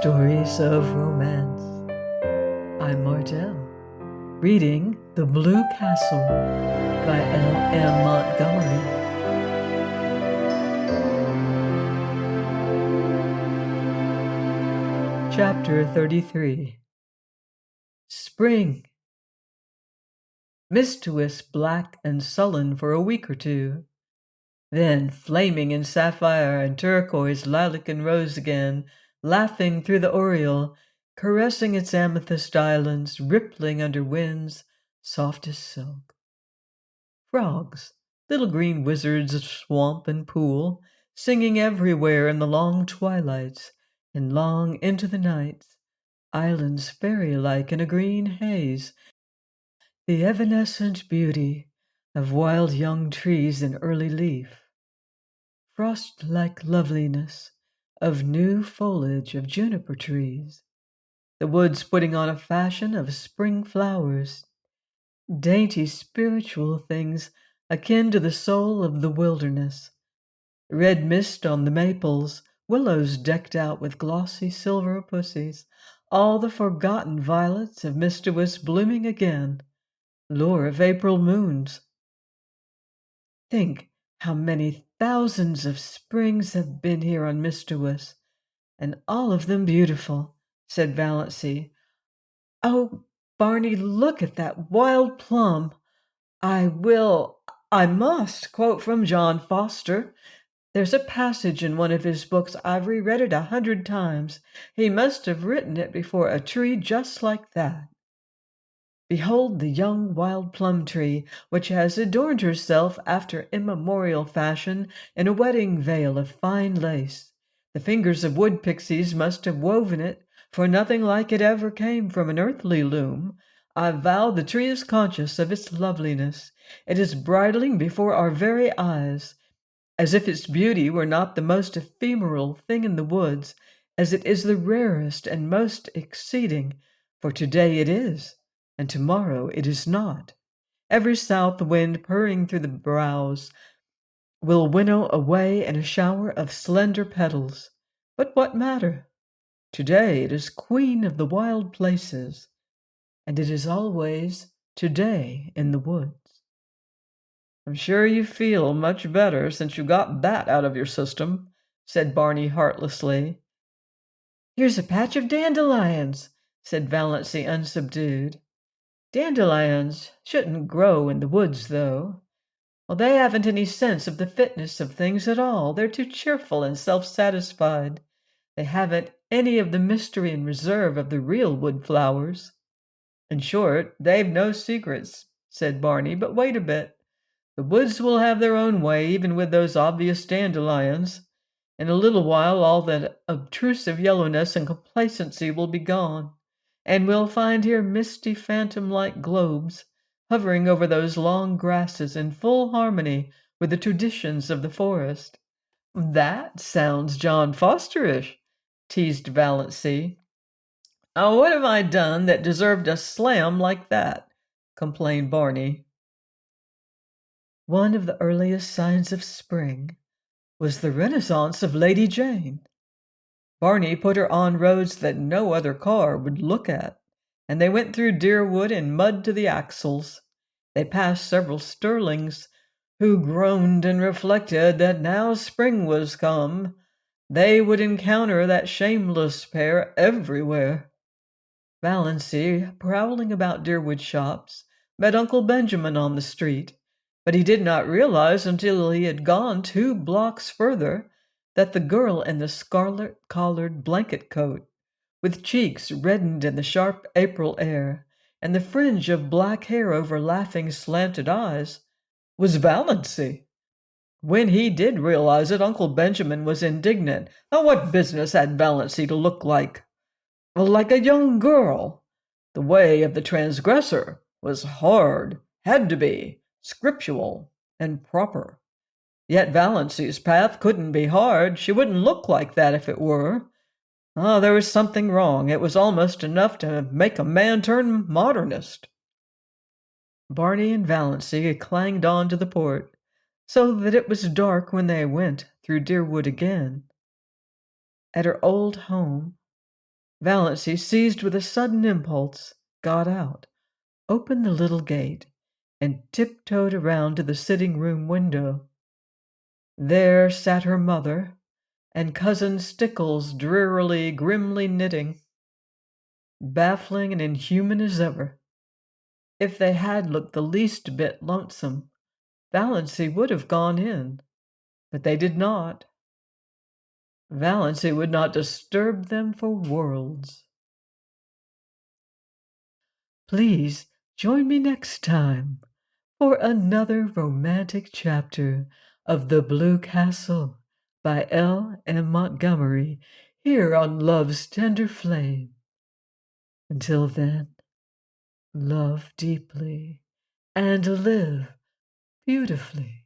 Stories of Romance. I'm Martell, reading The Blue Castle by L.M. Montgomery. Chapter 33. Spring. Mischievous, black and sullen for a week or two, then flaming in sapphire and turquoise, lilac and rose again, laughing through the oriel, caressing its amethyst islands, rippling under winds soft as silk. Frogs, little green wizards of swamp and pool, singing everywhere in the long twilights and long into the nights, islands fairy-like in a green haze, the evanescent beauty of wild young trees in early leaf, frost-like loveliness of new foliage of juniper trees, the woods putting on a fashion of spring flowers, dainty spiritual things akin to the soul of the wilderness, red mist on the maples, willows decked out with glossy silver pussies, all the forgotten violets of mischievous blooming again, lure of April moons. Think how many thousands of springs have been here on mischievous, and all of them beautiful, said Valancy. Oh, Barney, look at that wild plum. I must quote from John Foster. There's a passage in one of his books. I've reread it 100 times. He must have written it before a tree just like that. Behold the young wild plum tree, which has adorned herself after immemorial fashion in a wedding veil of fine lace. The fingers of wood pixies must have woven it, for nothing like it ever came from an earthly loom. I vow the tree is conscious of its loveliness. It is bridling before our very eyes, as if its beauty were not the most ephemeral thing in the woods, as it is the rarest and most exceeding, for today it is, and tomorrow it is not. Every south wind purring through the boughs will winnow away in a shower of slender petals. But what matter? Today it is queen of the wild places, and it is always today in the woods. I'm sure you feel much better since you got that out of your system, said Barney heartlessly. Here's a patch of dandelions, said Valancy unsubdued. Dandelions shouldn't grow in the woods, though. Well, they haven't any sense of the fitness of things at all. They're too cheerful and self-satisfied. They haven't any of the mystery and reserve of the real wood flowers. In short, they've no secrets, said Barney, but wait a bit. The woods will have their own way, even with those obvious dandelions. In a little while, all that obtrusive yellowness and complacency will be gone, and we'll find here misty phantom-like globes hovering over those long grasses in full harmony with the traditions of the forest. That sounds John Fosterish, teased Valancy. Oh, what have I done that deserved a slam like that? Complained Barney. One of the earliest signs of spring was the renaissance of Lady Jane. Barney put her on roads that no other car would look at, and they went through deer wood in mud to the axles. They passed several Sterlings, who groaned and reflected that now spring was come, they would encounter that shameless pair everywhere. Valancy, prowling about Deerwood shops, met Uncle Benjamin on the street, but he did not realize until he had gone 2 blocks further that the girl in the scarlet-collared blanket coat, with cheeks reddened in the sharp April air, and the fringe of black hair over laughing slanted eyes, was Valancy. When he did realize it, Uncle Benjamin was indignant. Oh, what business had Valancy to look like a young girl? The way of the transgressor was hard, had to be, scriptural, and proper. Yet Valancy's path couldn't be hard. She wouldn't look like that if it were. Oh, there was something wrong. It was almost enough to make a man turn modernist. Barney and Valancy clanged on to the port, so that it was dark when they went through Deerwood again. At her old home, Valancy, seized with a sudden impulse, got out, opened the little gate, and tiptoed around to the sitting-room window. There sat her mother, and Cousin Stickles drearily, grimly knitting. Baffling and inhuman as ever. If they had looked the least bit lonesome, Valancy would have gone in, but they did not. Valancy would not disturb them for worlds. Please join me next time for another romantic chapter of The Blue Castle by L. M. Montgomery here on Love's Tender Flame. Until then, love deeply and live beautifully.